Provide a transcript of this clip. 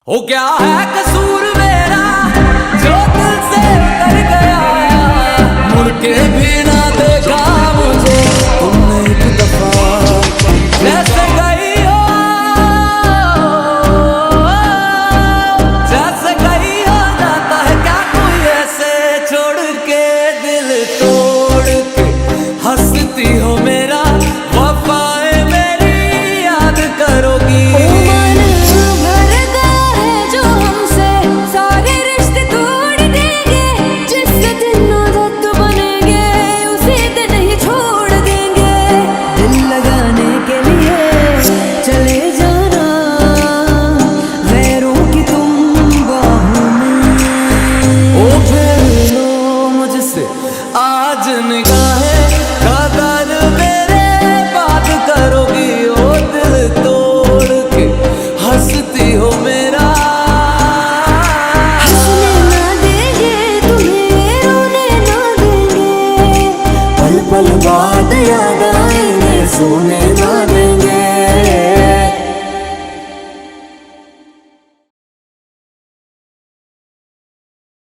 हो क्या है कसूर मेरा जो दिल से उतर गया, मुड़ के भी ना देखा मुझे तुमने एक दफा। जैसे गई हो, जैसे गई हो, जाता है क्या कोई ऐसे छोड़ के दिल तोड़ के। हंसती हो मेरा वफाएं मेरी याद करोगी। आज निगाहें कदर मेरे बात करोगी, ओ दिल तोड़ के हंसती हो मेरा। हंसने ना देंगे तुम्हें, रोने ना देंगे, पल पल बाद याद आएंगे सोने